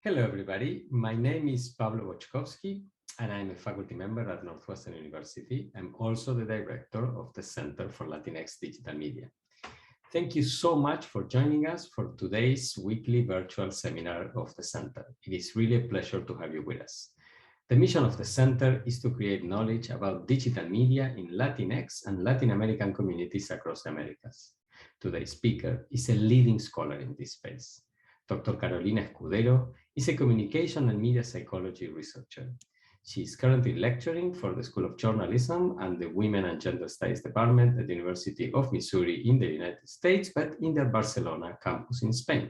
Hello, everybody. My name is Pablo Boczkowski, and I'm a faculty member at Northwestern University. I'm also the director of the Center for Latinx Digital Media. Thank you so much for joining us for today's weekly virtual seminar of the Center. It is really a pleasure to have you with us. The mission of the Center is to create knowledge about digital media in Latinx and Latin American communities across the Americas. Today's speaker is a leading scholar in this space. Dr. Carolina Escudero is a communication and media psychology researcher. She is currently lecturing for the School of Journalism and the Women and Gender Studies Department at the University of Missouri in the United States, but in their Barcelona campus in Spain.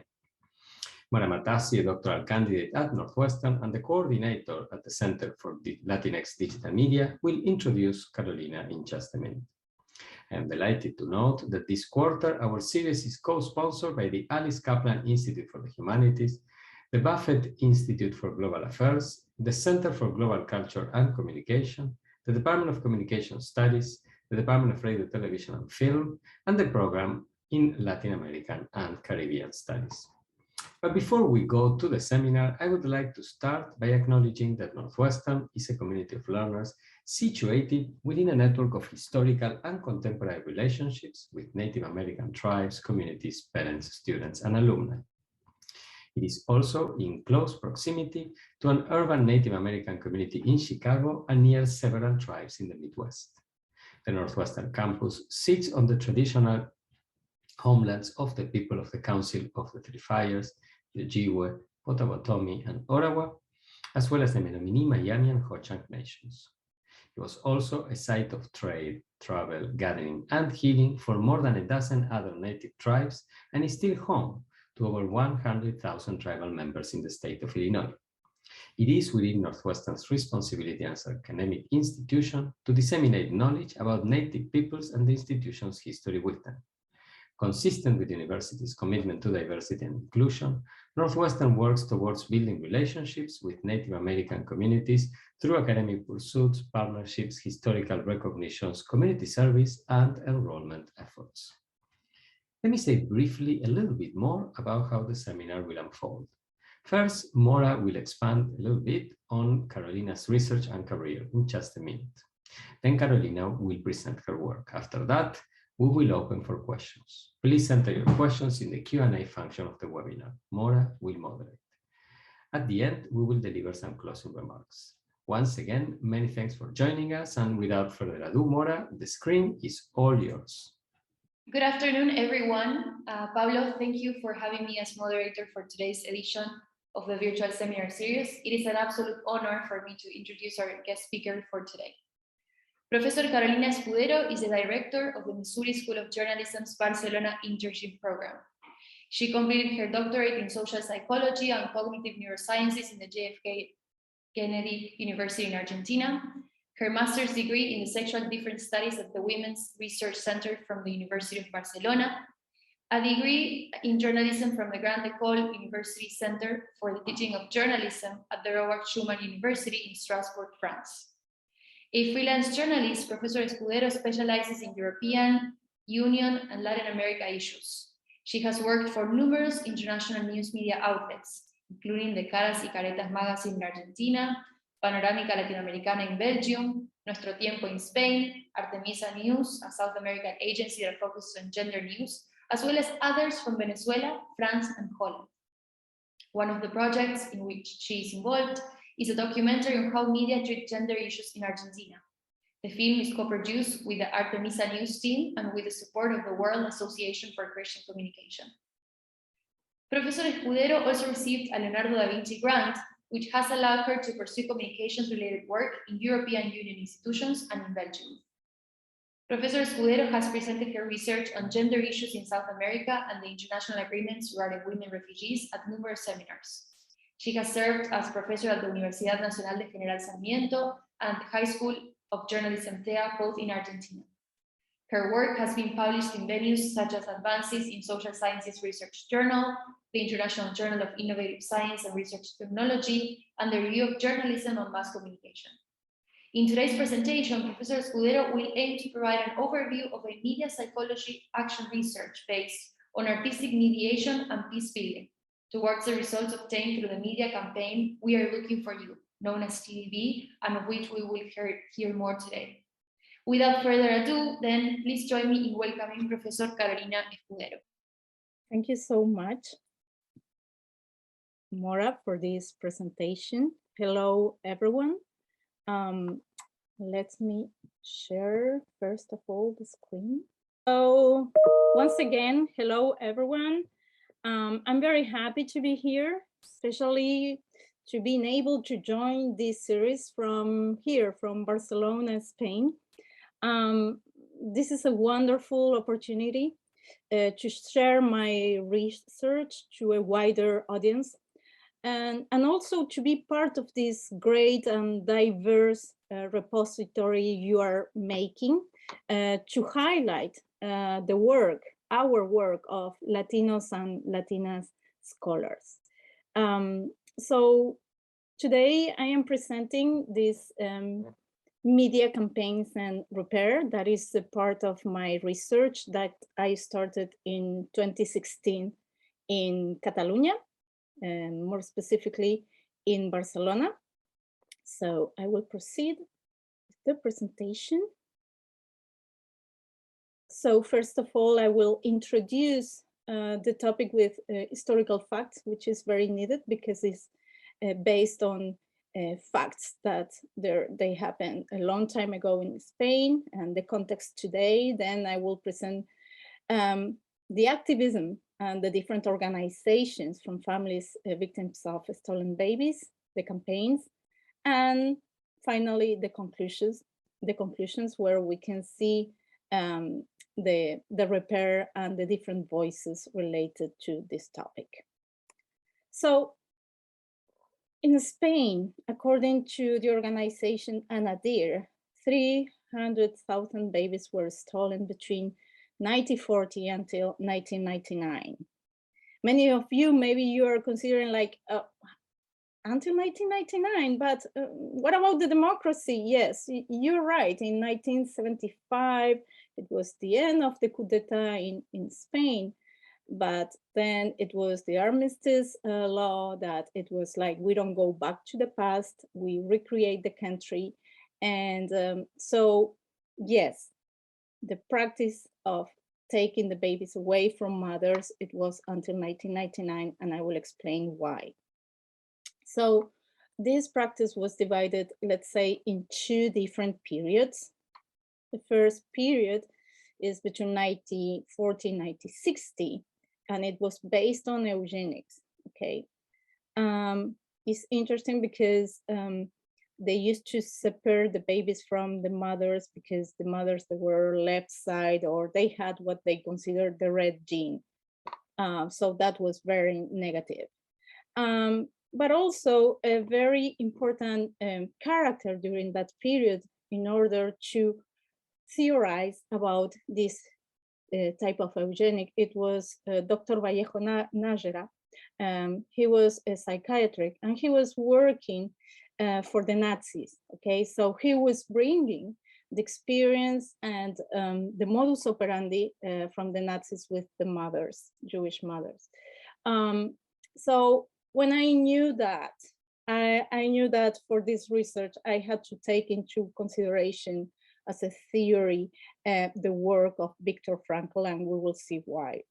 Mora Matassi, a doctoral candidate at Northwestern and the coordinator at the Center for Latinx Digital Media, will introduce Carolina in just a minute. I am delighted to note that this quarter, our series is co-sponsored by the Alice Kaplan Institute for the Humanities, the Buffett Institute for Global Affairs, the Center for Global Culture and Communication, the Department of Communication Studies, the Department of Radio, Television and Film, and the Program in Latin American and Caribbean Studies. But before we go to the seminar, I would like to start by acknowledging that Northwestern is a community of learners situated within a network of historical and contemporary relationships with Native American tribes, communities, parents, students, and alumni. It is also in close proximity to an urban Native American community in Chicago and near several tribes in the Midwest. The Northwestern campus sits on the traditional homelands of the people of the Council of the Three Fires, the Ojibwe, Potawatomi, and Ottawa, as well as the Menominee, Miami, and Ho-Chunk nations. It was also a site of trade, travel, gathering, and healing for more than a dozen other native tribes, and is still home to over 100,000 tribal members in the state of Illinois. It is within Northwestern's responsibility as an academic institution to disseminate knowledge about native peoples and the institution's history with them. Consistent with the university's commitment to diversity and inclusion, Northwestern works towards building relationships with Native American communities through academic pursuits, partnerships, historical recognitions, community service, and enrollment efforts. Let me say briefly a little bit more about how the seminar will unfold. First, Mora will expand a little bit on Carolina's research and career in just a minute. Then Carolina will present her work. After that, we will open for questions. Please enter your questions in the Q&A function of the webinar. Mora will moderate. At the end, we will deliver some closing remarks. Once again, many thanks for joining us, and without further ado, Mora, the screen is all yours. Good afternoon, everyone. Pablo, thank you for having me as moderator for today's edition of the virtual seminar series. It is an absolute honor for me to introduce our guest speaker for today. Professor Carolina Escudero is the director of the Missouri School of Journalism's Barcelona internship program. She completed her doctorate in social psychology and cognitive neurosciences in the JFK Kennedy University in Argentina, her master's degree in the sexual difference studies at the Women's Research Center from the University of Barcelona, a degree in journalism from the Grande École University Center for the Teaching of Journalism at the Robert Schuman University in Strasbourg, France. A freelance journalist, Professor Escudero specializes in European Union and Latin America issues. She has worked for numerous international news media outlets, including the Caras y Caretas magazine in Argentina, Panorámica Latinoamericana in Belgium, Nuestro Tiempo in Spain, Artemisa News, a South American agency that focuses on gender news, as well as others from Venezuela, France, and Holland. One of the projects in which she is involved is a documentary on how media treat gender issues in Argentina. The film is co-produced with the Artemisa News team and with the support of the World Association for Christian Communication. Professor Escudero also received a Leonardo da Vinci grant, which has allowed her to pursue communications-related work in European Union institutions and in Belgium. Professor Escudero has presented her research on gender issues in South America and the international agreements regarding women refugees at numerous seminars. She has served as professor at the Universidad Nacional de General Sarmiento and the High School of Journalism TEA, both in Argentina. Her work has been published in venues such as Advances in Social Sciences Research Journal, the International Journal of Innovative Science and Research Technology, and the Review of Journalism and Mass Communication. In today's presentation, Professor Escudero will aim to provide an overview of a media psychology action research based on artistic mediation and peace building, towards the results obtained through the media campaign We Are Looking for You, known as TDB, and of which we will hear more today. Without further ado, then please join me in welcoming Professor Carolina Escudero. Thank you so much, Mora, for this presentation. Hello, everyone. Let me share, first of all, the screen. So once again, hello, everyone. I'm very happy to be here, especially to being able to join this series from here, from Barcelona, Spain. This is a wonderful opportunity to share my research to a wider audience, and also to be part of this great and diverse repository you are making to highlight the work, our work of Latinos and Latinas scholars. So today I am presenting this media campaigns and repair. That is a part of my research that I started in 2016 in Catalonia, and more specifically in Barcelona. So I will proceed with the presentation. So first of all, I will introduce the topic with historical facts, which is very needed because it's based on facts that they happened a long time ago in Spain and the context today. Then I will present the activism and the different organizations from families victims of stolen babies, the campaigns, and finally the conclusions where we can see the repair and the different voices related to this topic. So in Spain, according to the organization ANADIR, 300,000 babies were stolen between 1940 until 1999. Many of you, maybe you are considering like, until 1999, but what about the democracy? Yes, you're right. In 1975, it was the end of the coup d'etat in Spain, but then it was the armistice law that it was like, we don't go back to the past, we recreate the country. And so, yes, the practice of taking the babies away from mothers, it was until 1999, and I will explain why. So this practice was divided, let's say, in two different periods. The first period is between 1940 and 1960, and it was based on eugenics, okay? It's interesting because they used to separate the babies from the mothers because the mothers that were left side or they had what they considered the red gene. So that was very negative. But also a very important character during that period in order to theorize about this type of eugenic. It was Dr. Vallejo Nájera. He was a psychiatrist and he was working for the Nazis, okay? So he was bringing the experience and the modus operandi from the Nazis with the mothers, Jewish mothers. So when I knew that, I knew that for this research, I had to take into consideration as a theory the work of Viktor Frankl, and we will see why.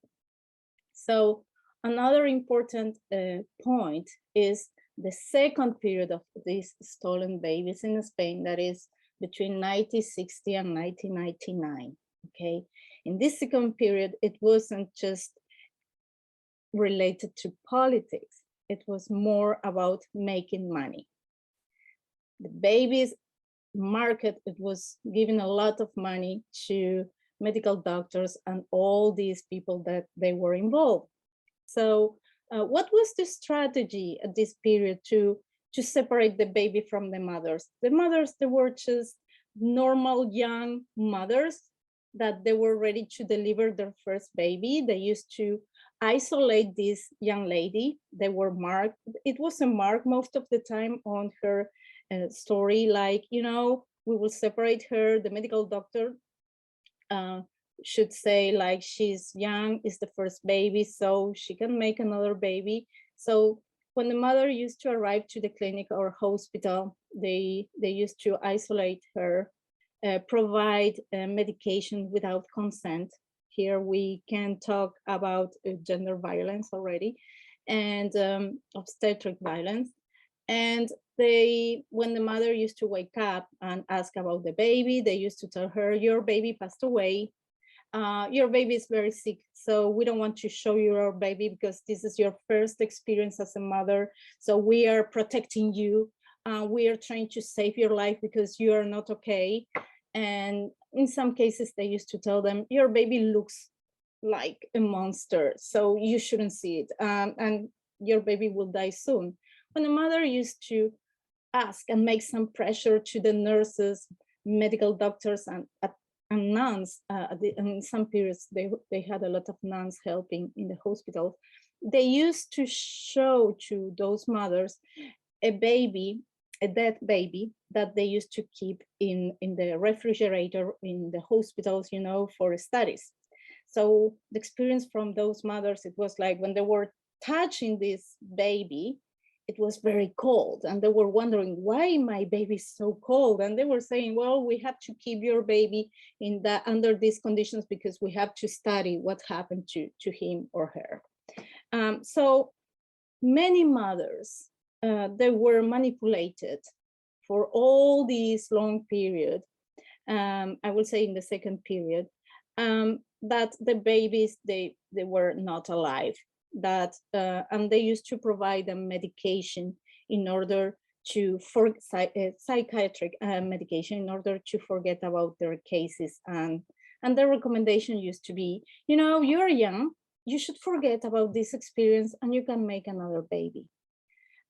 So another important point is the second period of these stolen babies in Spain, that is between 1960 and 1999, okay? In this second period, it wasn't just related to politics. It was more about making money. The babies market, it was giving a lot of money to medical doctors and all these people that they were involved. So what was the strategy at this period to separate the baby from the mothers? The mothers, they were just normal young mothers that they were ready to deliver their first baby. They used to isolate this young lady. They were marked. It was a mark most of the time on her story, like, you know, we will separate her. The medical doctor should say like, she's young, it's the first baby, so she can make another baby. So when the mother used to arrive to the clinic or hospital, they used to isolate her, provide medication without consent. Here we can talk about gender violence already, and obstetric violence. And when the mother used to wake up and ask about the baby, they used to tell her, your baby passed away. Your baby is very sick, so we don't want to show you your baby because this is your first experience as a mother. So we are protecting you. We are trying to save your life because you are not okay. And in some cases, they used to tell them, your baby looks like a monster, so you shouldn't see it. And your baby will die soon. When the mother used to ask and make some pressure to the nurses, medical doctors, and nuns, in some periods, they had a lot of nuns helping in the hospital. They used to show to those mothers a dead baby that they used to keep in the refrigerator in the hospitals, you know, for studies. So the experience from those mothers, it was like when they were touching this baby, it was very cold, and they were wondering why my baby is so cold. And they were saying, well, we have to keep your baby under these conditions because we have to study what happened to him or her. So many mothers, they were manipulated for all these long period. I will say in the second period, that the babies, they were not alive. And they used to provide them medication in order to psychiatric medication in order to forget about their cases. And the recommendation used to be, you know, you're young, you should forget about this experience and you can make another baby.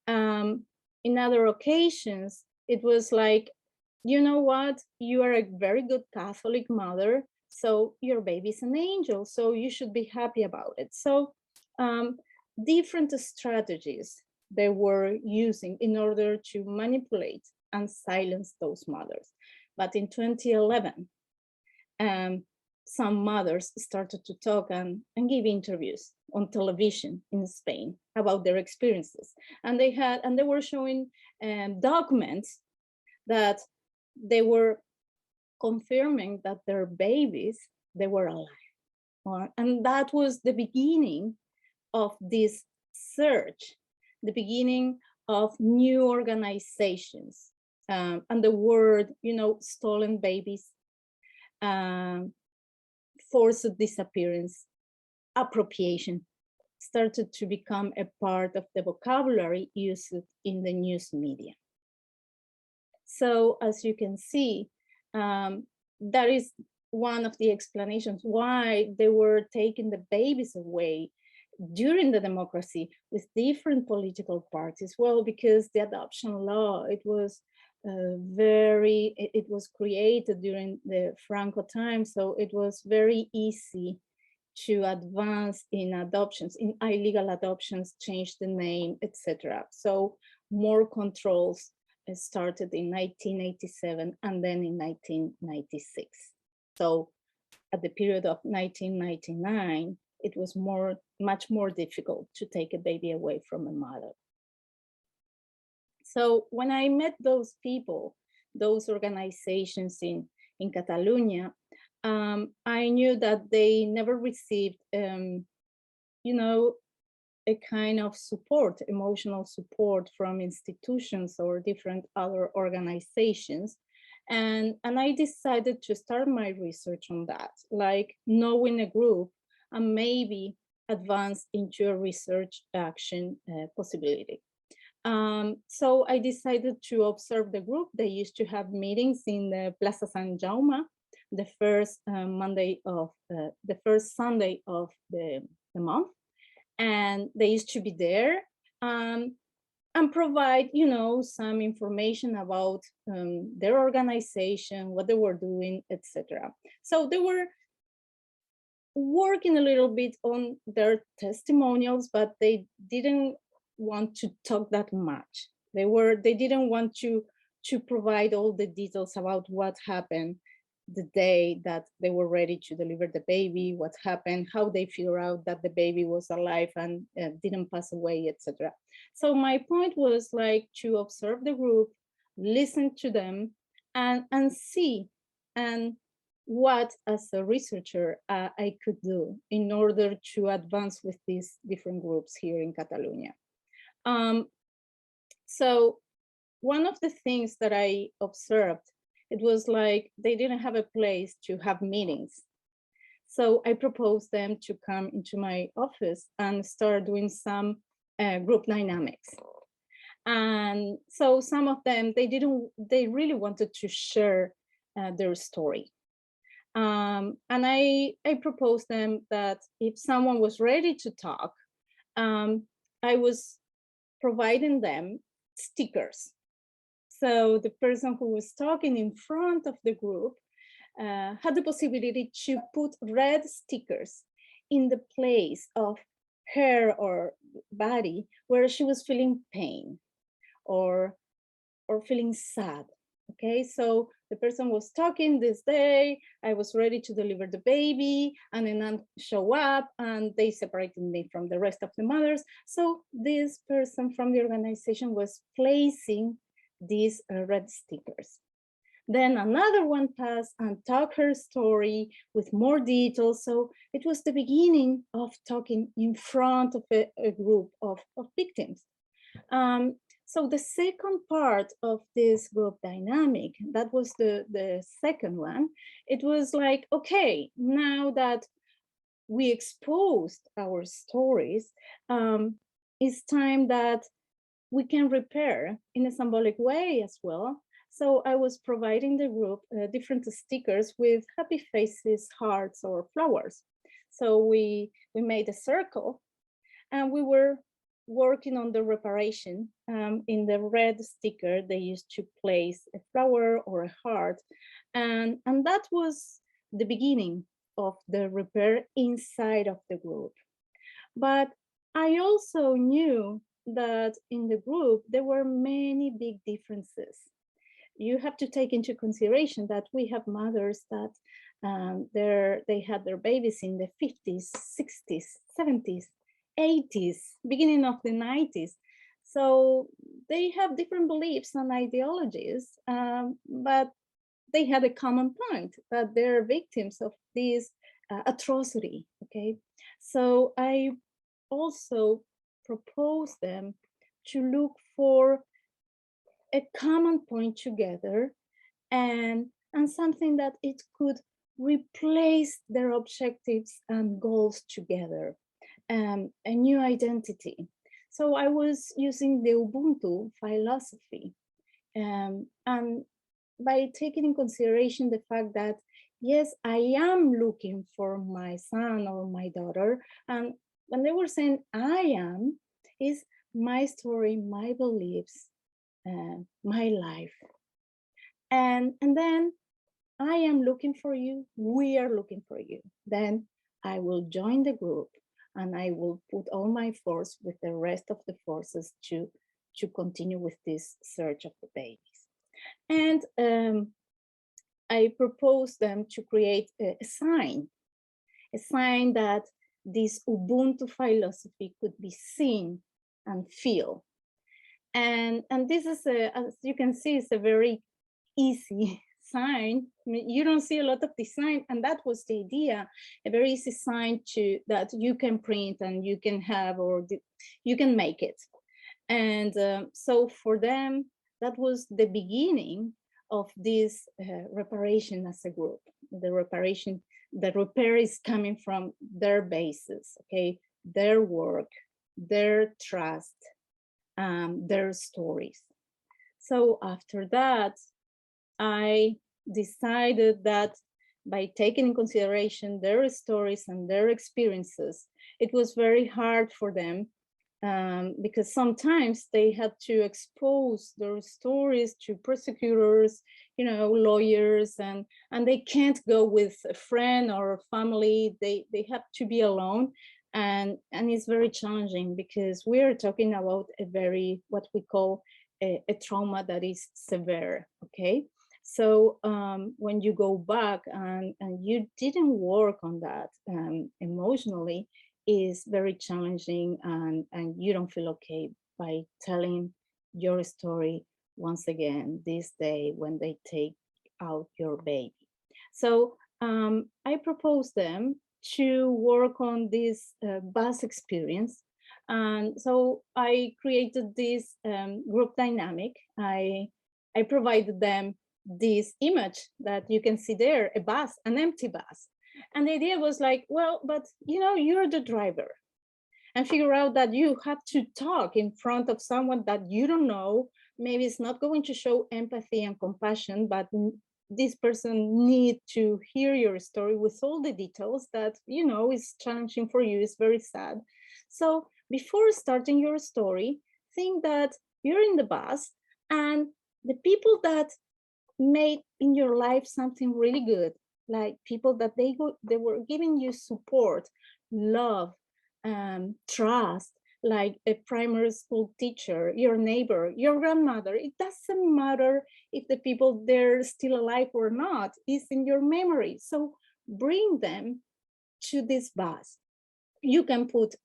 In other occasions, it was like, you know what, you are a very good Catholic mother, so your baby is an angel, so you should be happy about it. So different strategies they were using in order to manipulate and silence those mothers. But in 2011, some mothers started to talk and give interviews on television in Spain about their experiences. And they were showing documents that they were confirming that their babies, they were alive. And that was the beginning of this search, the beginning of new organizations, and the word, you know, stolen babies, forced disappearance, appropriation started to become a part of the vocabulary used in the news media. So as you can see, that is one of the explanations why they were taking the babies away during the democracy with different political parties. Well, because the adoption law, it was it was created during the Franco time, so it was very easy to advance in adoptions, in illegal adoptions, change the name, etc. So more controls started in 1987 and then in 1996. So at the period of 1999, it was much more difficult to take a baby away from a mother. So when I met those people, those organizations in Catalonia, I knew that they never received, you know, a kind of support, emotional support from institutions or different other organizations. And I decided to start my research on that, like knowing a group and maybe advance into a research action possibility. So I decided to observe the group. They used to have meetings in the Plaza San Jaume, the first Sunday of the month. And they used to be there and provide, you know, some information about their organization, what they were doing, etc. So they were working a little bit on their testimonials, but they didn't want to talk that much. They didn't want to provide all the details about what happened the day that they were ready to deliver the baby, what happened, how they figure out that the baby was alive and didn't pass away, etc. So my point was like to observe the group, listen to them, and see and what as a researcher I could do in order to advance with these different groups here in Catalonia. So one of the things that I observed, it was like they didn't have a place to have meetings. So I proposed them to come into my office and start doing some group dynamics. And so some of them, they really wanted to share their story. And I proposed them that if someone was ready to talk, I was providing them stickers. So the person who was talking in front of the group had the possibility to put red stickers in the place of her or body where she was feeling pain or feeling sad. Okay, so the person was talking this day, I was ready to deliver the baby, and then I show up and they separated me from the rest of the mothers. So this person from the organization was placing these red stickers. Then another one passed and talked her story with more details. So it was the beginning of talking in front of a group of victims. So the second part of this group dynamic, that was the second one, it was like, okay, now that we exposed our stories, it's time that we can repair in a symbolic way as well. So I was providing the group different stickers with happy faces, hearts, or flowers. So we made a circle and we were working on the reparation. In the red sticker, they used to place a flower or a heart. And that was the beginning of the repair inside of the group. But I also knew that in the group, there were many big differences. You have to take into consideration that we have mothers that they had their babies in the 50s, 60s, 70s, 80s, beginning of the 90s. So they have different beliefs and ideologies, but they had a common point that they're victims of this atrocity, okay? So I also propose them to look for a common point together and something that it could replace their objectives and goals together, a new identity. So I was using the Ubuntu philosophy, and by taking in consideration the fact that, yes, I am looking for my son or my daughter, and when they were saying I am, is my story, my beliefs, my life. And then I am looking for you, we are looking for you. Then I will join the group and I will put all my force with the rest of the forces to continue with this search of the babies. And I propose them to create a sign that this Ubuntu philosophy could be seen and feel. And this is, as you can see, it's a very easy sign. I mean, you don't see a lot of design, and that was the idea, a very easy sign that you can print and you can have, or you can make it. And so for them, that was the beginning of this reparation as a group. The repair is coming from their bases, okay? Their work, their trust, their stories. So after that, I decided that by taking in consideration their stories and their experiences, it was very hard for them because sometimes they had to expose their stories to prosecutors, lawyers, and they can't go with a friend or a family. They have to be alone. And it's very challenging because we are talking about a very, what we call a trauma that is severe, okay? So when you go back and you didn't work on that emotionally, is very challenging, and you don't feel okay by telling your story once again this day when they take out your baby. So I propose them to work on this bus experience. And so I created this group dynamic. I provided them this image that you can see there, a bus, an empty bus. And the idea was like, well, but you're the driver, and figure out that you have to talk in front of someone that you don't know. Maybe it's not going to show empathy and compassion, but this person needs to hear your story with all the details that, is challenging for you, is very sad. So before starting your story, think that you're in the bus and the people that made in your life something really good, like people that they were giving you support, love, trust, like a primary school teacher, your neighbor, your grandmother. It doesn't matter if the people they're still alive or not, it's in your memory. So bring them to this bus. You can put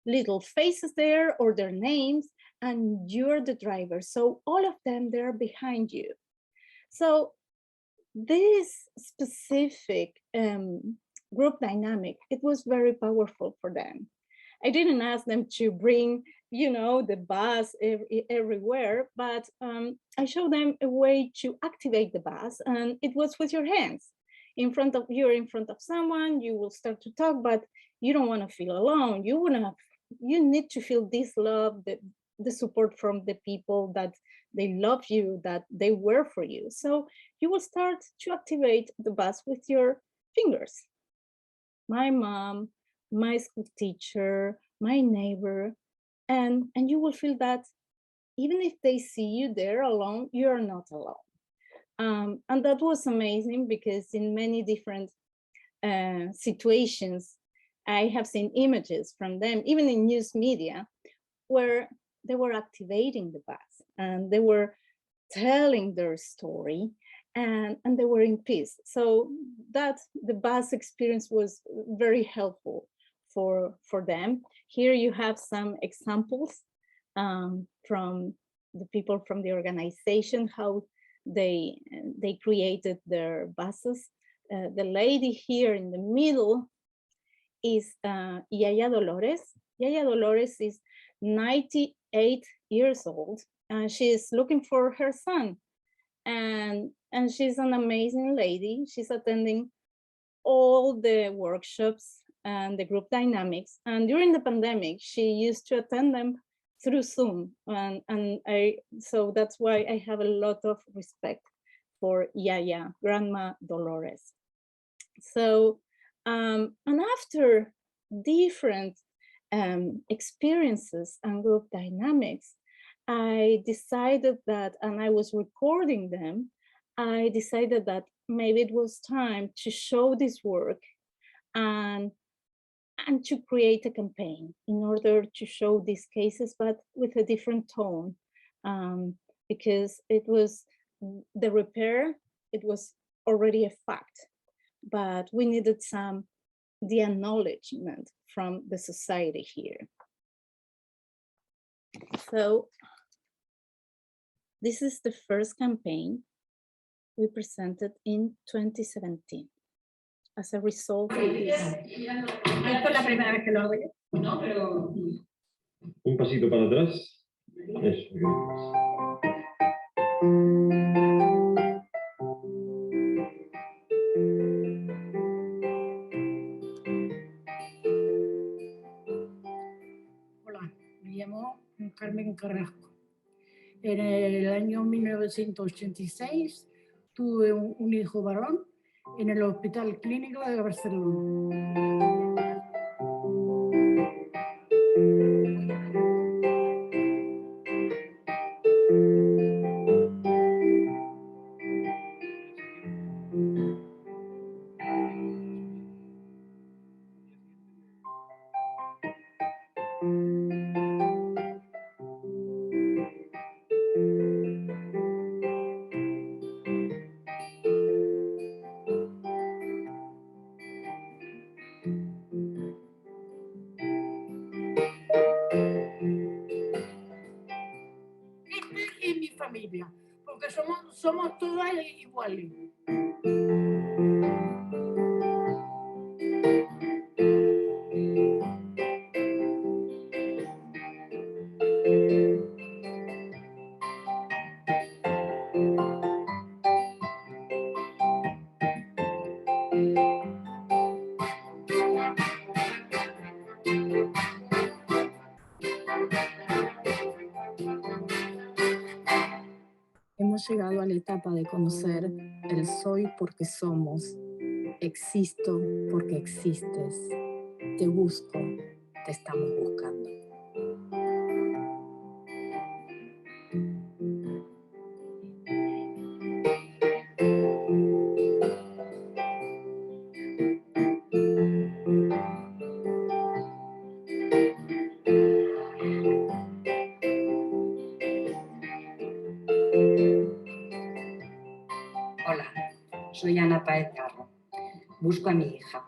little faces there or their names, and you're the driver. So all of them, they're behind you. So this specific group dynamic, it was very powerful for them. I didn't ask them to bring, the bus everywhere, but I showed them a way to activate the bus, and it was with your hands. You're in front of someone, you will start to talk, but you don't want to feel alone. You need to feel this love, the support from the people that they love you, that they were for you. So you will start to activate the bus with your fingers. My mom, my school teacher, my neighbor, and you will feel that even if they see you there alone, you're not alone. And that was amazing, because in many different situations, I have seen images from them, even in news media, where they were activating the bus and they were telling their story, and they were in peace. So that the bus experience was very helpful for them. Here you have some examples from the people from the organization, how they created their buses. The lady here in the middle is Yaya Dolores. Yaya Dolores is 98 years old, and she's looking for her son. And she's an amazing lady. She's attending all the workshops and the group dynamics. And during the pandemic, she used to attend them through Zoom. So that's why I have a lot of respect for Yaya, Grandma Dolores. So, and after different experiences and group dynamics, I decided that, and I was recording them, I decided that maybe it was time to show this work and to create a campaign in order to show these cases, but with a different tone, because it was the repair, it was already a fact, but we needed the acknowledgement from the society here. So this is the first campaign we presented in 2017 as a result of this. ¿Esto es la primera vez que lo hago yo? No, pero... Un pasito para atrás. Eso. Hola, me llamo Carmen Carrasco. En el año 1986 tuve un hijo varón en el Hospital Clínico de Barcelona. familia, porque somos todas iguales. Hemos llegado a la etapa de conocer el soy porque somos, existo porque existes, te busco, te estamos buscando. Hola, soy Ana Paez Garro. Busco a mi hija.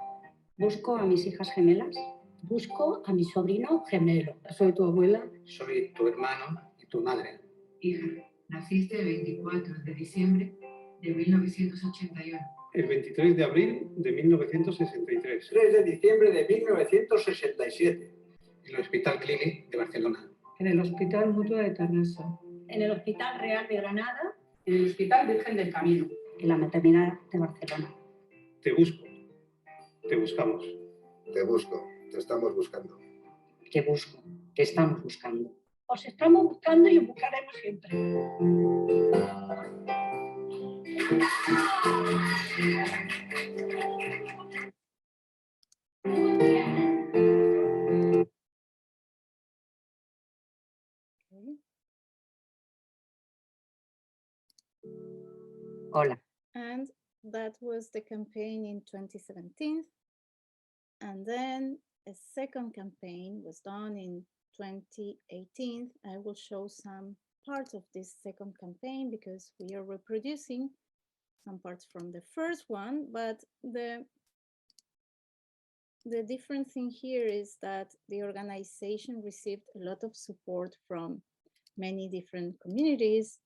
Busco a mis hijas gemelas. Busco a mi sobrino gemelo. Soy tu abuela. Soy tu hermano y tu madre. Hija, naciste el 24 de diciembre de 1981. El 23 de abril de 1963. 3 de diciembre de 1967. En el Hospital Clínic de Barcelona. En el Hospital Mutua de Tarrasa. En el Hospital Real de Granada. En el Hospital Virgen del Camino. En la maternidad de Barcelona. Te busco. Te buscamos. Te busco. Te estamos buscando. Te busco. Te estamos buscando. Os estamos buscando y os buscaremos siempre. Hola. And that was the campaign in 2017. And then a second campaign was done in 2018. I will show some parts of this second campaign because we are reproducing some parts from the first one, but the different thing here is that the organization received a lot of support from many different communities,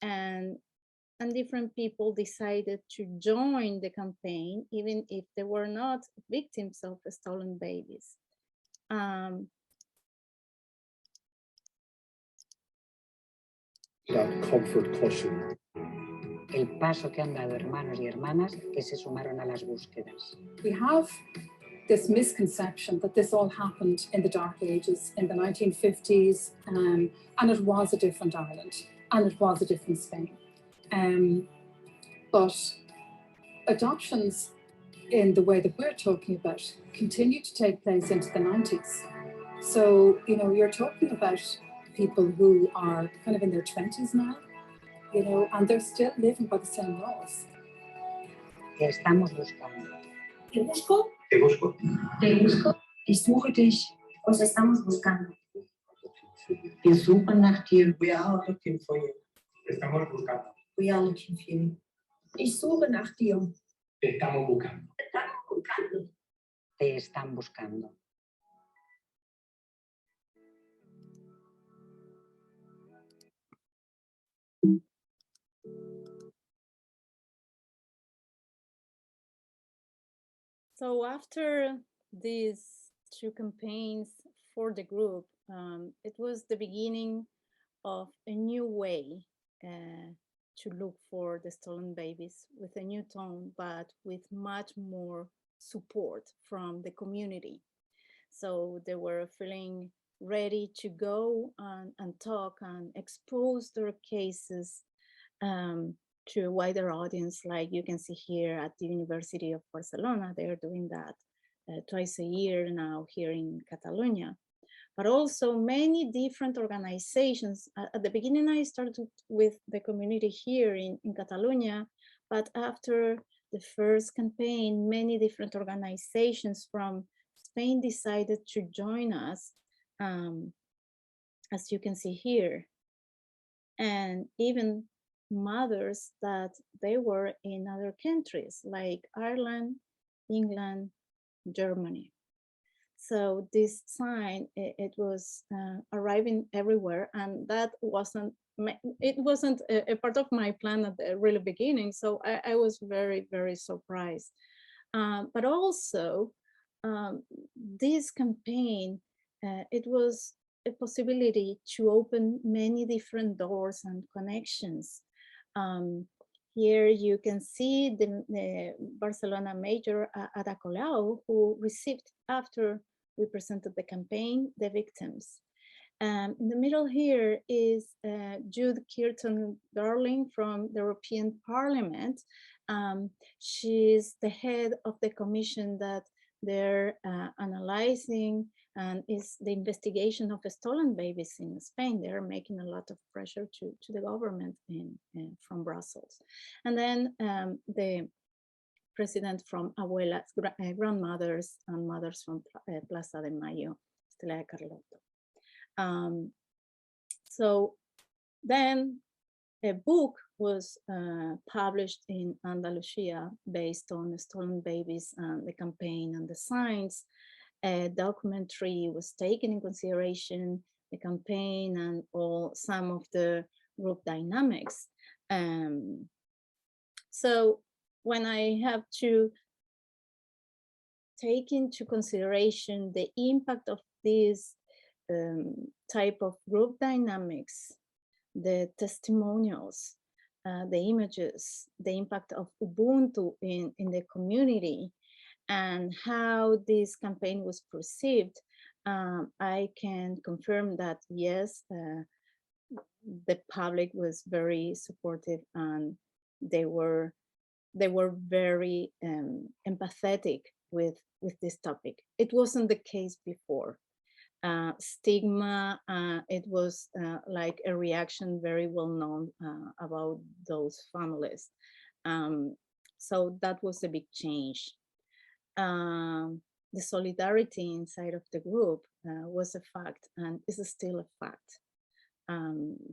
and different people decided to join the campaign, even if they were not victims of stolen babies. That comfort cushion. El paso que han dado hermanos y hermanas que se sumaron a las búsquedas. We have this misconception that this all happened in the Dark Ages, in the 1950s, and it was a different Ireland, and it was a different Spain. But adoptions in the way that we're talking about continue to take place into the 90s. So, you know, you're talking about people who are kind of in their 20s now, you know, and they're still living by the same laws. Te estamos buscando. Te busco. Te busco. Te busco. Ich suche dich. Os estamos buscando. Wir suchen nach dir. We are looking for you. Te estamos buscando. We are looking for you. Ich suche nach dir. Te estamos buscando. Te estamos buscando. Te están buscando. So after these two campaigns for the group, it was the beginning of a new way to look for the stolen babies, with a new tone, but with much more support from the community. So they were feeling ready to go and talk and expose their cases to a wider audience, like you can see here at the University of Barcelona. They are doing that twice a year now here in Catalonia. But also many different organizations. At the beginning, I started with the community here in Catalonia, but after the first campaign, many different organizations from Spain decided to join us, as you can see here. And even mothers that they were in other countries like Ireland, England, Germany. So this sign, it was arriving everywhere, and that wasn't a part of my plan at the really beginning. So I was very, very surprised. But also, this campaign, it was a possibility to open many different doors and connections. Here you can see the Barcelona Major Ada Colau, who received, after we presented the campaign, the victims. In the middle here is Jude Kirton Darling from the European Parliament. She's the head of the commission that they're analyzing and is the investigation of stolen babies in Spain. They're making a lot of pressure to the government from Brussels. And then the president from Abuelas, grandmothers and mothers from Plaza de Mayo, Stella Carlotto. So then a book was published in Andalusia based on stolen babies and the campaign and the signs. A documentary was taken in consideration, the campaign and some of the group dynamics. So when I have to take into consideration the impact of this type of group dynamics, the testimonials, the images, the impact of Ubuntu in the community, and how this campaign was perceived, I can confirm that yes, the public was very supportive, and they were very empathetic with this topic. It wasn't the case before. Stigma, it was like a reaction very well known about those families. So that was a big change. The solidarity inside of the group was a fact, and is still a fact,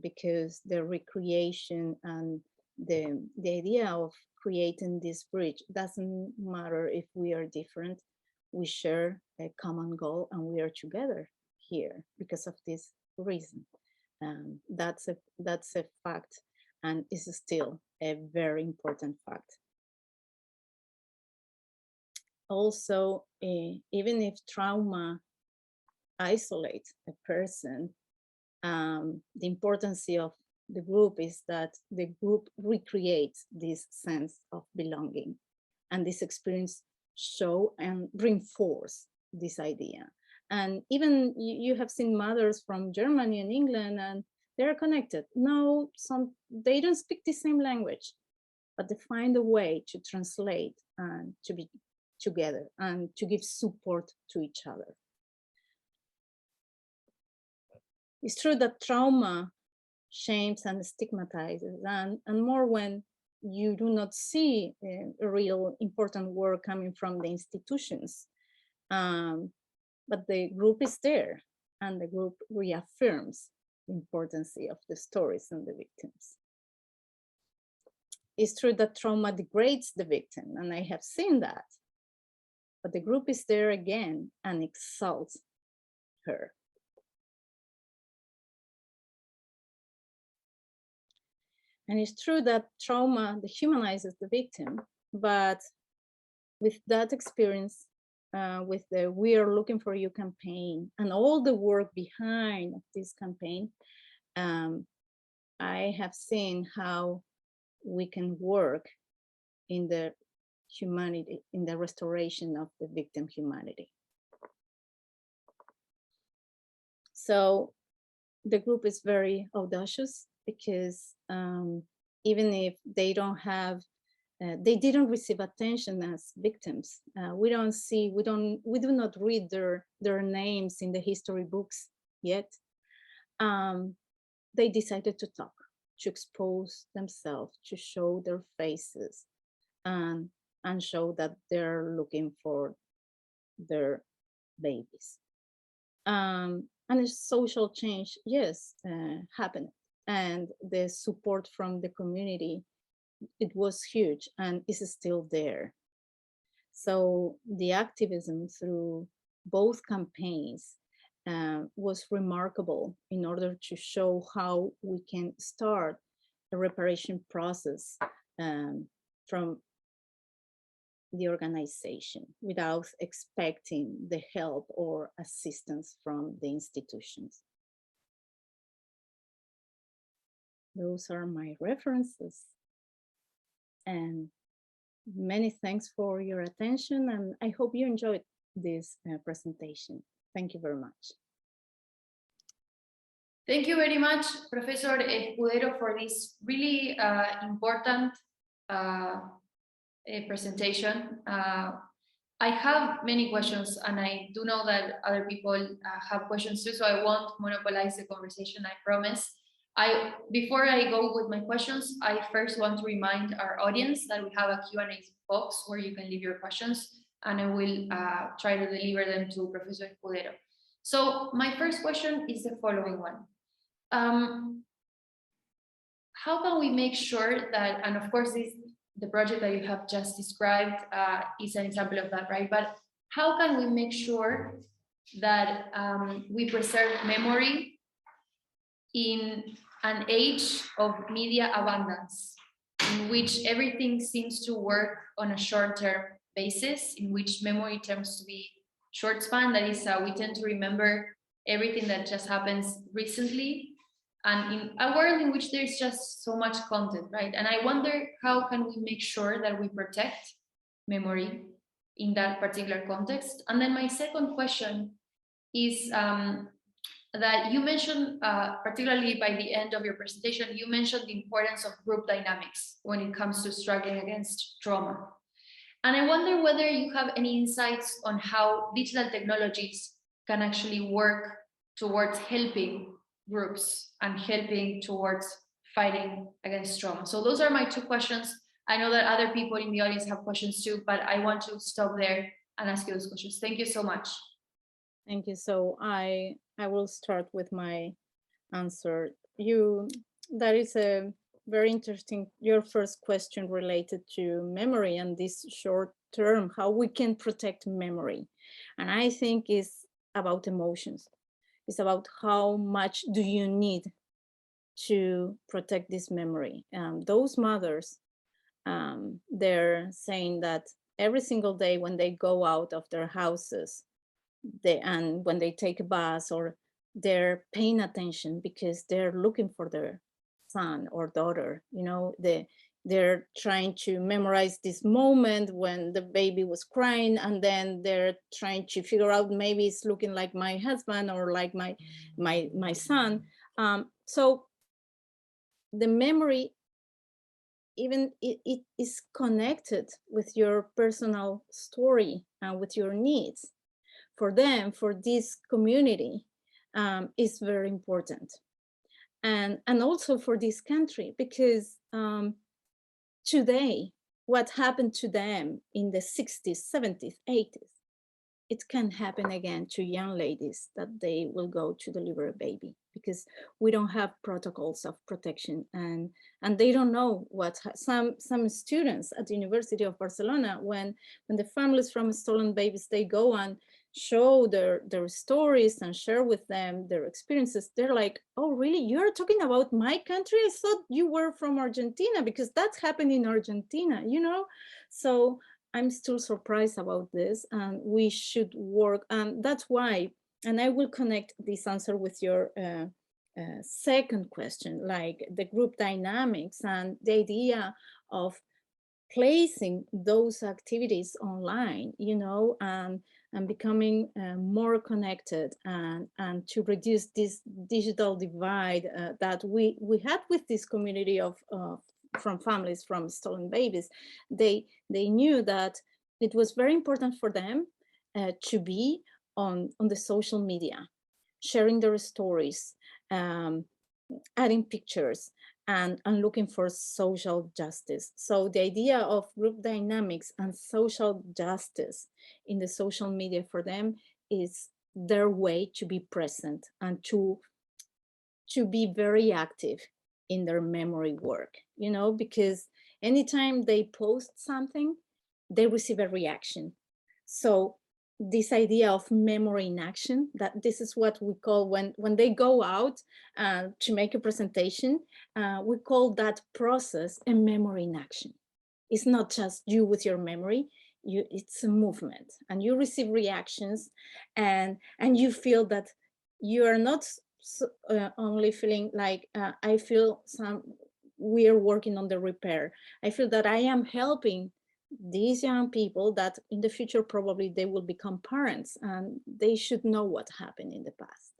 because the recreation and the idea of creating this bridge doesn't matter if we are different. We share a common goal, and we are together here because of this reason. That's a fact, and is still a very important fact. Also, even if trauma isolates a person, the importance of the group is that the group recreates this sense of belonging, and this experience show and reinforce this idea. And even you have seen mothers from Germany and England, and they're connected. No, they don't speak the same language, but they find a way to translate and to be together and to give support to each other. It's true that trauma shames and stigmatizes, and more when you do not see a real important work coming from the institutions. But the group is there, and the group reaffirms the importance of the stories and the victims. It's true that trauma degrades the victim, and I have seen that, but the group is there again and exalts her. And it's true that trauma dehumanizes the victim, but with that experience, with the We Are Looking For You campaign and all the work behind this campaign, I have seen how we can work in the humanity, in the restoration of the victim humanity. So the group is very audacious because even if they don't have, they didn't receive attention as victims. We do not read their names in the history books yet. They decided to talk, to expose themselves, to show their faces, and show that they're looking for their babies. And a social change, yes, happened. And the support from the community, it was huge and is still there. So the activism through both campaigns was remarkable in order to show how we can start a reparation process from the organization without expecting the help or assistance from the institutions. Those are my references. And many thanks for your attention, and I hope you enjoyed this presentation. Thank you very much. Thank you very much, Professor Escudero, for this really important presentation. I have many questions, and I do know that other people have questions too, so I won't monopolize the conversation, I promise. Before I go with my questions, I first want to remind our audience that we have a Q&A box where you can leave your questions, and I will try to deliver them to Professor Escudero. So my first question is the following one. How can we make sure that, and of course the project that you have just described is an example of that, right? But how can we make sure that we preserve memory in an age of media abundance, in which everything seems to work on a short-term basis, in which memory tends to be short span, that is, we tend to remember everything that just happens recently, and in a world in which there's just so much content, right? And I wonder, how can we make sure that we protect memory in that particular context? And then my second question is that you mentioned, particularly by the end of your presentation, you mentioned the importance of group dynamics when it comes to struggling against trauma. And I wonder whether you have any insights on how digital technologies can actually work towards helping groups and helping towards fighting against trauma. So those are my two questions. I know that other people in the audience have questions too, but I want to stop there and ask you those questions. Thank you so much. Thank you. So I will start with my answer. That is a very interesting, your first question related to memory and this short term, how we can protect memory. And I think it's about emotions. It's about how much do you need to protect this memory. Those mothers, they're saying that every single day when they go out of their houses, and when they take a bus, or they're paying attention because they're looking for their son or daughter, you know, they're trying to memorize this moment when the baby was crying, and then they're trying to figure out, maybe it's looking like my husband or like my son. So the memory, even it is connected with your personal story and with your needs. For them, for this community, is very important. And also for this country, because today, what happened to them in the 60s, 70s, 80s, it can happen again to young ladies that they will go to deliver a baby, because we don't have protocols of protection, and they don't know what some students at the University of Barcelona, when the families from stolen babies, they go and show their stories and share with them their experiences, they're like, oh really, you're talking about my country? I thought you were from Argentina, because that's happened in Argentina, you know? So I'm still surprised about this, and we should work, and that's why, and I will connect this answer with your second question, like the group dynamics and the idea of placing those activities online, you know, and becoming more connected, and to reduce this digital divide that we had with this community of from families from stolen babies. They knew that it was very important for them to be on the social media, sharing their stories, adding pictures, and looking for social justice. So the idea of group dynamics and social justice in the social media for them is their way to be present and to be very active in their memory work, you know, because anytime they post something, they receive a reaction. So this idea of memory in action, that this is what we call when they go out to make a presentation, we call that process a memory in action. It's not just you with your memory, it's a movement, and you receive reactions, and you feel that you are not only feeling like I feel we are working on the repair. I feel that I am helping these young people that in the future probably they will become parents, and they should know what happened in the past.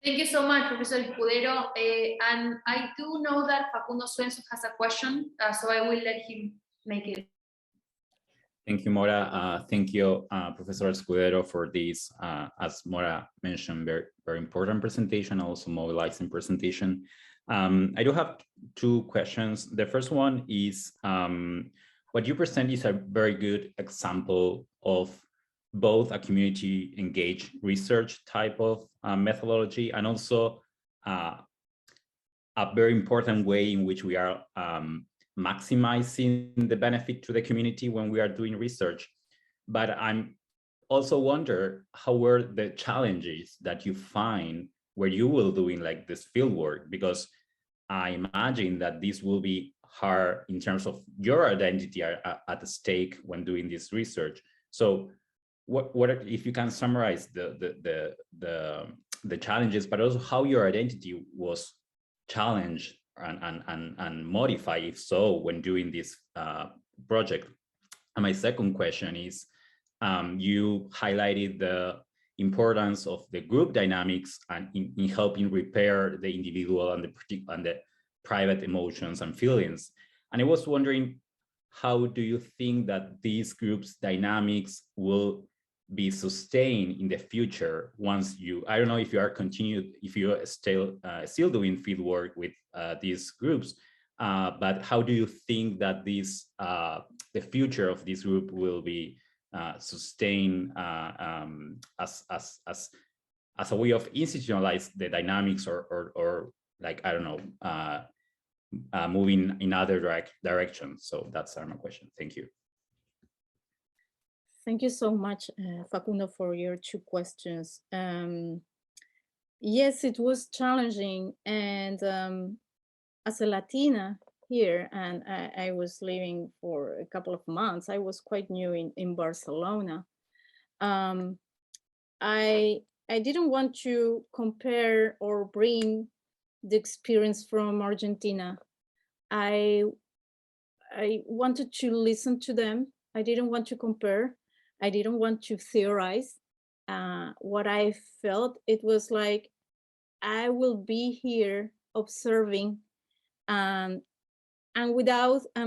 Thank you so much, Professor Escudero. And I do know that Facundo Suenzo has a question, so I will let him make it. Thank you, Mora. Thank you, Professor Escudero, for this, as Mora mentioned, very, very important presentation, also mobilizing presentation. I do have two questions. The first one is, what you present is a very good example of both a community engaged research type of methodology, and also a very important way in which we are maximizing the benefit to the community when we are doing research. But I'm also wonder, how were the challenges that you find where you will doing like this field work? Because I imagine that this will be hard in terms of your identity at stake when doing this research. So what if you can summarize the challenges, but also how your identity was challenged and modified, if so, when doing this project? And my second question is, you highlighted the importance of the group dynamics and in helping repair the individual and the private emotions and feelings. And I was wondering, how do you think that these groups dynamics will be sustained in the future once you, I don't know if you are still doing field work with these groups, but how do you think that this the future of this group will be sustained as a way of institutionalize the dynamics, or like, I don't know, moving in other directions? So that's my question. Thank you. Thank you so much, Facundo, for your two questions. Yes, it was challenging, and as a Latina here, and I was living for a couple of months, I was quite new in Barcelona. I didn't want to compare or bring the experience from Argentina. I wanted to listen to them. I didn't want to compare. I didn't want to theorize. What I felt, it was like, I will be here observing, and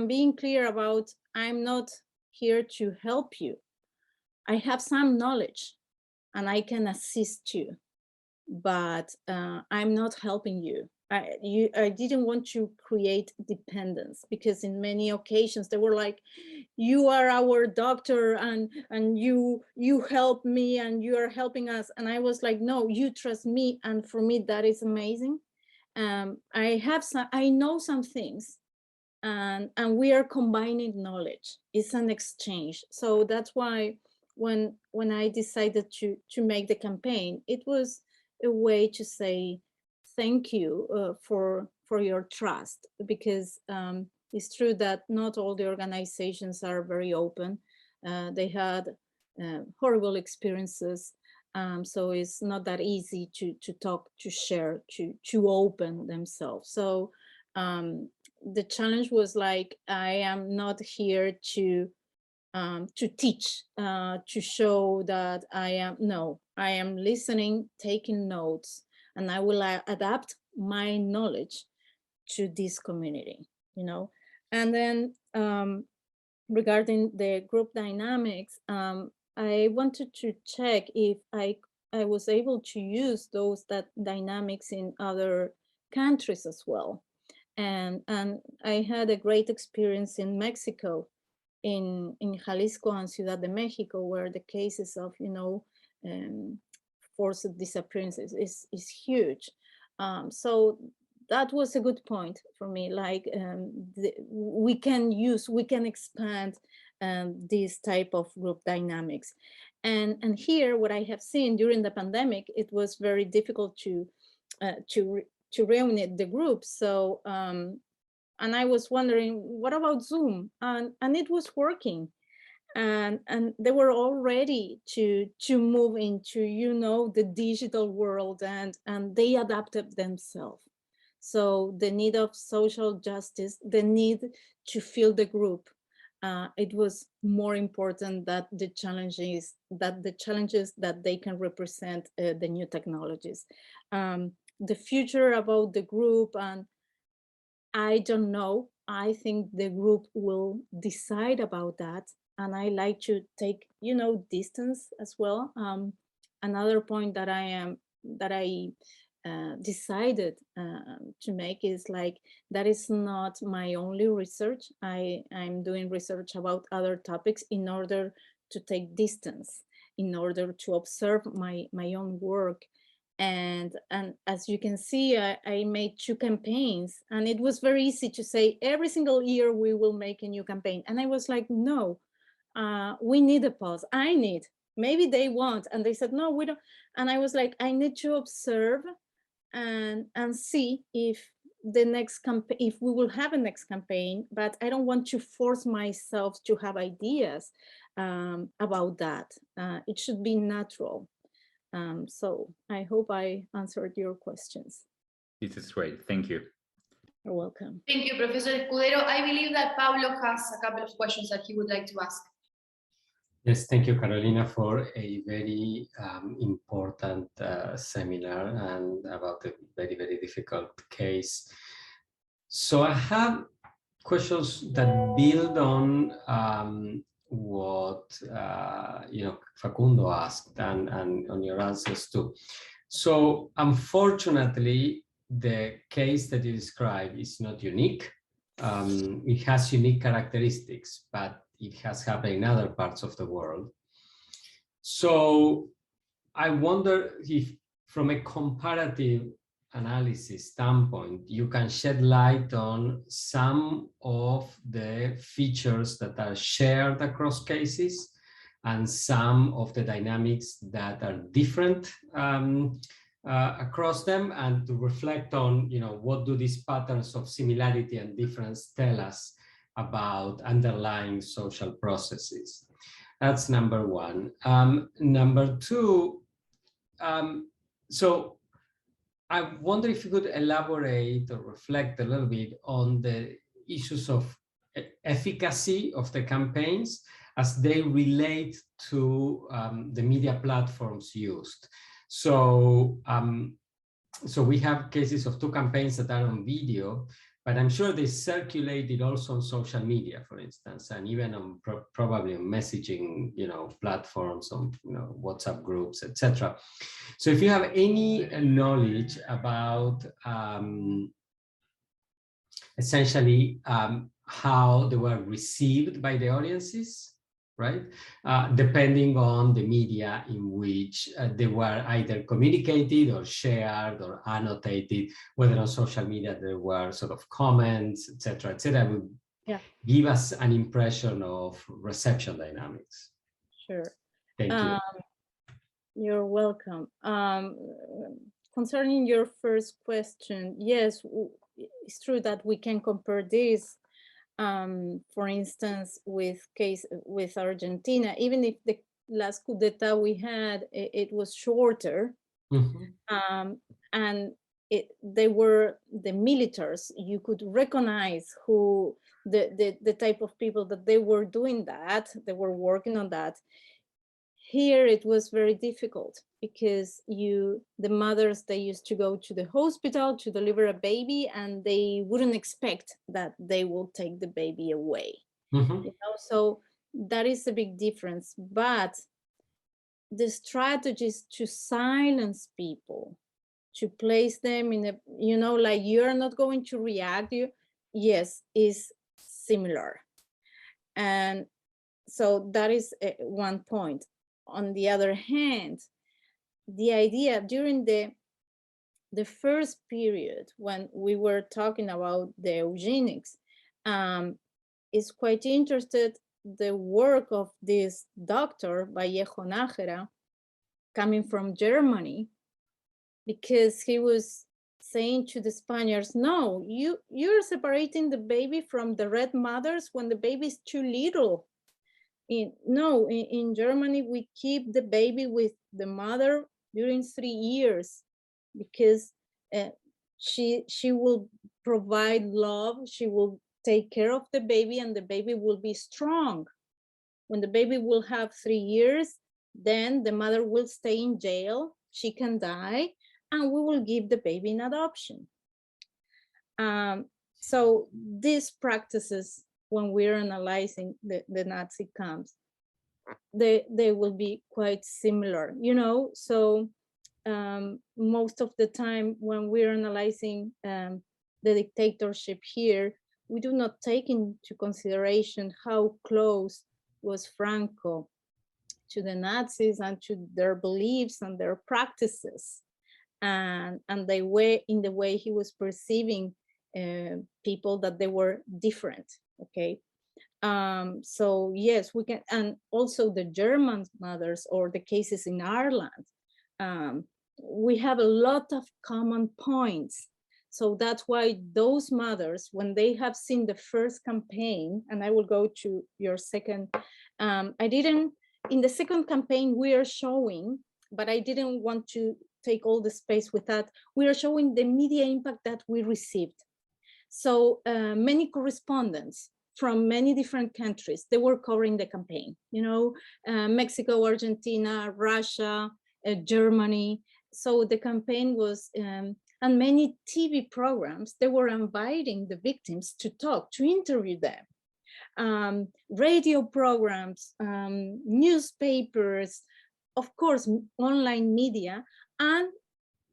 being clear about, I'm not here to help you. I have some knowledge and I can assist you, but I'm not helping you. I didn't want to create dependence, because in many occasions they were like, you are our doctor and you help me and you are helping us. And I was like, no, you trust me. And for me, that is amazing. I know some things, and we are combining knowledge. It's an exchange. So that's why when I decided to make the campaign, it was a way to say thank you for your trust, because it's true that not all the organizations are very open. They had horrible experiences, so it's not that easy to talk, to share, to open themselves. So the challenge was like, I am not here to teach, to show that I am listening, taking notes, and I will adapt my knowledge to this community, you know. And then regarding the group dynamics, I wanted to check if I was able to use those dynamics in other countries as well. And I had a great experience in Mexico, in Jalisco and Ciudad de Mexico, where the cases of, forced disappearances is huge. So that was a good point for me. Like we can expand this type of group dynamics. And here, what I have seen during the pandemic, it was very difficult to reunite the group. So, and I was wondering, what about Zoom? And it was working. And they were all ready to move into, you know, the digital world, and they adapted themselves. So the need of social justice, the need to fill the group, it was more important that the challenges that they can represent the new technologies. The future about the group, and I don't know. I think the group will decide about that. And I like to take, you know, distance as well. Another point that I decided to make is like, that is not my only research. I'm doing research about other topics in order to take distance, in order to observe my own work. And as you can see, I made 2 campaigns, and it was very easy to say every single year we will make a new campaign. And I was like, no, we need a pause. Maybe they want, and they said, no, we don't. And I was like, I need to observe and see if the next campaign, if we will have a next campaign, but I don't want to force myself to have ideas about that. It should be natural. So I hope I answered your questions. This is great. Thank you. You're welcome. Thank you, Professor Escudero. I believe that Pablo has a couple of questions that he would like to ask. Yes, thank you, Carolina, for a very important seminar and about a very, very difficult case. So I have questions that build on what you know, Facundo asked, and on your answers too. So unfortunately, the case that you described is not unique. It has unique characteristics, but it has happened in other parts of the world. So I wonder if, from a comparative analysis standpoint, you can shed light on some of the features that are shared across cases and some of the dynamics that are different across them, and to reflect on, you know, what do these patterns of similarity and difference tell us about underlying social processes. That's number one. Number two, so I wonder if you could elaborate or reflect a little bit on the issues of efficacy of the campaigns as they relate to the media platforms used. So, so we have cases of 2 campaigns that are on video, but I'm sure they circulated also on social media, for instance, and even on probably on messaging, you know, platforms, on, you know, WhatsApp groups, etc. So if you have any knowledge about essentially how they were received by the audiences, right? Depending on the media in which they were either communicated or shared or annotated, whether on social media there were sort of comments, etc., etc., would give us an impression of reception dynamics. Sure. Thank you. You're welcome. Concerning your first question, yes, it's true that we can compare this, for instance, with Argentina. Even if the last coup d'etat we had, it was shorter, and they were the militaries. You could recognize who the type of people that they were doing that, they were working on that. Here it was very difficult because the mothers, they used to go to the hospital to deliver a baby, and they wouldn't expect that they will take the baby away. You know, so that is a big difference. But the strategies to silence people, to place them in a, you know, like, you're not going to react, yes, is similar. And so that is one point. On the other hand, the idea during the first period when we were talking about the eugenics is quite interesting the work of this doctor, Vallejo Nájera, coming from Germany, because he was saying to the Spaniards, no, you're separating the baby from the red mothers when the baby is too little. In Germany, we keep the baby with the mother during 3 years because she will provide love, she will take care of the baby, and the baby will be strong. When the baby will have 3 years, then the mother will stay in jail, she can die, and we will give the baby in adoption. So these practices, when we're analyzing the Nazi camps, they will be quite similar, you know. So most of the time when we're analyzing the dictatorship here, we do not take into consideration how close was Franco to the Nazis and to their beliefs and their practices, and the way he was perceiving people, that they were different. Okay. So yes, we can, and also the German mothers or the cases in Ireland, we have a lot of common points. So that's why those mothers, when they have seen the first campaign, and I will go to your second, in the second campaign we are showing, but I didn't want to take all the space with that. We are showing the media impact that we received. So many correspondents from many different countries, they were covering the campaign, you know, Mexico, Argentina, Russia, Germany. So the campaign was, and many TV programs, they were inviting the victims to talk, to interview them. Radio programs, newspapers, of course, online media, and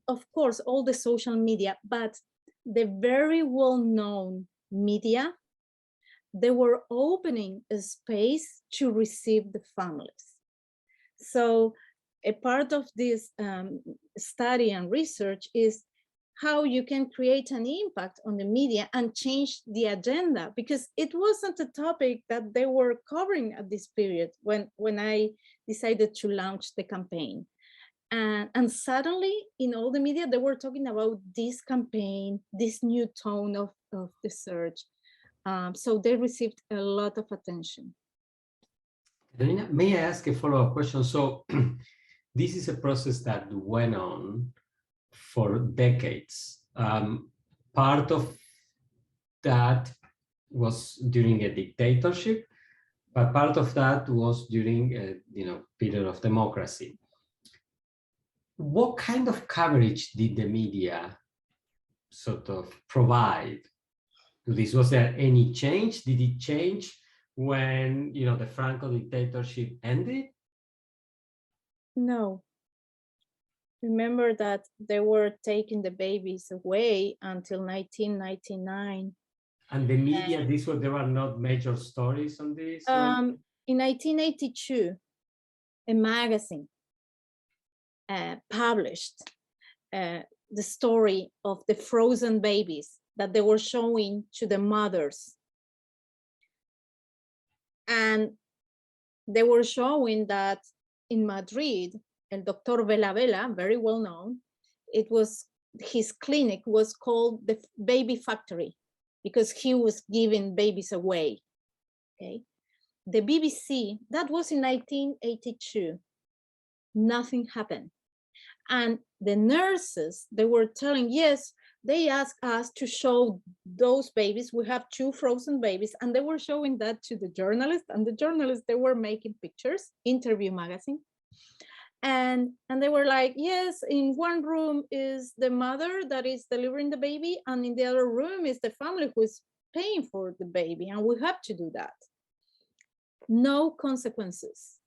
of course, all the social media, but the very well-known media, they were opening a space to receive the families. So a part of this study and research is how you can create an impact on the media and change the agenda, because it wasn't a topic that they were covering at this period when I decided to launch the campaign. And suddenly in all the media, they were talking about this campaign, this new tone of the search. So they received a lot of attention. Carolina, may I ask a follow-up question? So this is a process that went on for decades. Part of that was during a dictatorship, but part of that was during a period of democracy. What kind of coverage did the media sort of provide to this? Was there any change? Did it change when the Franco dictatorship ended? No. Remember that they were taking the babies away until 1999. And the media, there were not major stories on this? In 1982, a magazine published the story of the frozen babies that they were showing to the mothers. And they were showing that in Madrid, El Doctor Vela Vela, very well known, his clinic was called the Baby Factory because he was giving babies away. Okay, the BBC, that was in 1982. Nothing happened. And the nurses, they were telling, yes, they asked us to show those babies. We have 2 frozen babies, and they were showing that to the journalists, and the journalists, they were making pictures, Interview magazine. And they were like, yes, in one room is the mother that is delivering the baby, and in the other room is the family who is paying for the baby, and we have to do that. No consequences.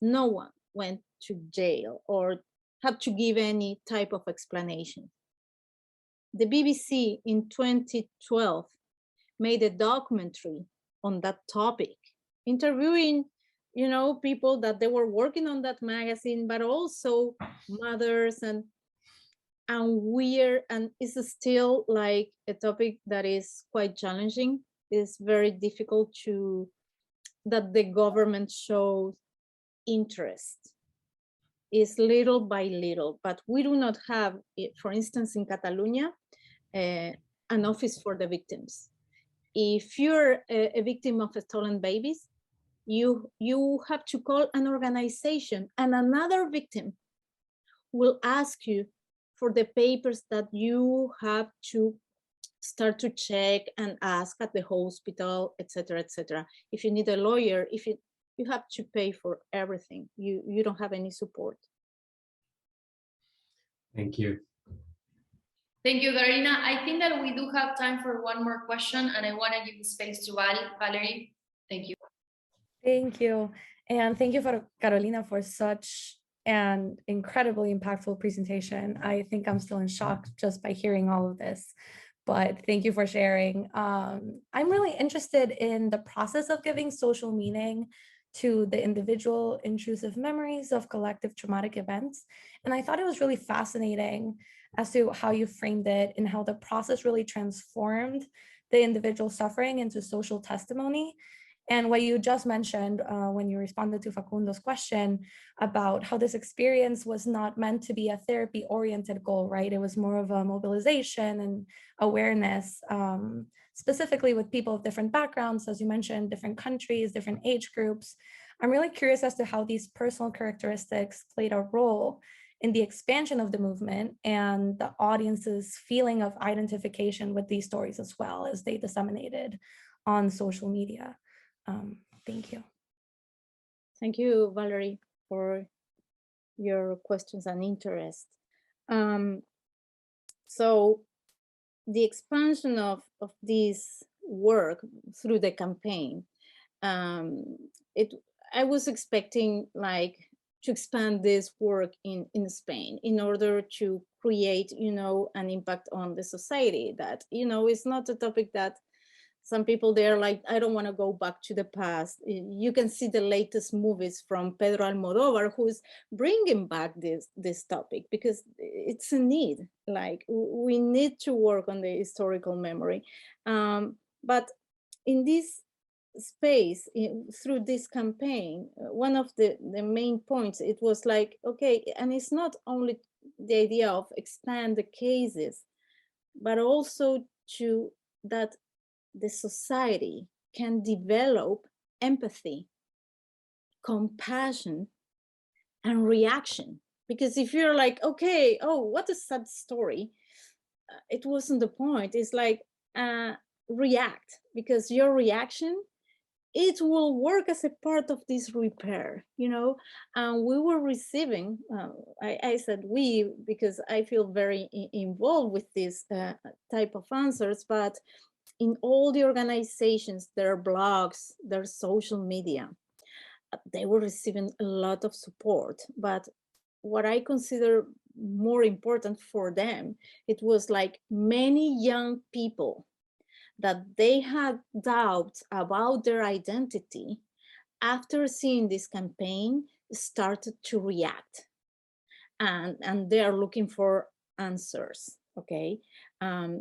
No one went to jail or had to give any type of explanation. The BBC in 2012 made a documentary on that topic, interviewing, people that they were working on that magazine, but also mothers, and it's still like a topic that is quite challenging. It's very difficult to that the government shows interest. Is little by little, but we do not have, for instance, in Catalonia, an office for the victims. If you're a victim of stolen babies, you have to call an organization, and another victim will ask you for the papers that you have to start to check and ask at the hospital, etc., etc. If you need a lawyer, you have to pay for everything. You don't have any support. Thank you. Thank you, Carolina. I think that we do have time for one more question, and I want to give the space to Valerie. Thank you. Thank you. And thank you for Carolina for such an incredibly impactful presentation. I think I'm still in shock just by hearing all of this, but thank you for sharing. I'm really interested in the process of giving social meaning to the individual intrusive memories of collective traumatic events. And I thought it was really fascinating as to how you framed it and how the process really transformed the individual suffering into social testimony. And what you just mentioned when you responded to Facundo's question about how this experience was not meant to be a therapy-oriented goal, right? It was more of a mobilization and awareness, specifically with people of different backgrounds, as you mentioned, different countries, different age groups. I'm really curious as to how these personal characteristics played a role in the expansion of the movement and the audience's feeling of identification with these stories as well as they disseminated on social media. Thank you. Thank you, Valerie, for your questions and interest. So the expansion of this work through the campaign, I was expecting to expand this work in Spain in order to create, an impact on the society that, it's not a topic that some people they're like, I don't want to go back to the past. You can see the latest movies from Pedro Almodóvar, who's bringing back this topic because it's a need. Like we need to work on the historical memory. But in this space, through this campaign, one of the main points, it was like, okay, and it's not only the idea of expand the cases, but also to that the society can develop empathy, compassion, and reaction. Because if you're like, okay, oh, what a sad story, it wasn't the point. It's like, react, because your reaction, it will work as a part of this repair, and we were receiving, I said we, because I feel very involved with this type of answers, but in all the organizations, their blogs, their social media, they were receiving a lot of support. But what I consider more important for them, it was like many young people that they had doubts about their identity after seeing this campaign started to react, and they are looking for answers. Okay,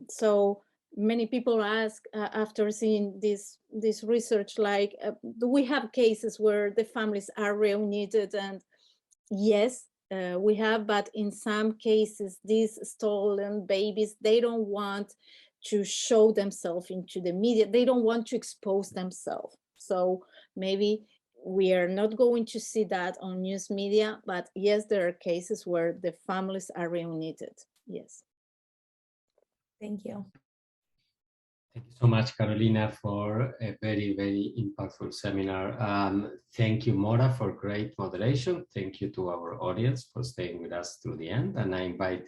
so many people ask after seeing this research, like, do we have cases where the families are reunited? And yes, we have, but in some cases, these stolen babies, they don't want to show themselves into the media. They don't want to expose themselves. So maybe we are not going to see that on news media, but yes, there are cases where the families are reunited. Yes. Thank you. Thank you so much, Carolina, for a very, very impactful seminar. Thank you, Mora, for great moderation. Thank you to our audience for staying with us through the end. And I invite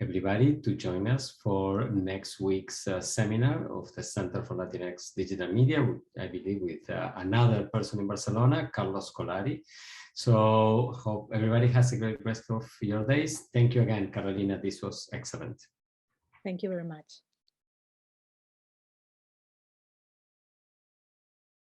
everybody to join us for next week's seminar of the Center for Latinx Digital Media, I believe with another person in Barcelona, Carlos Colari. So hope everybody has a great rest of your days. Thank you again, Carolina. This was excellent. Thank you very much.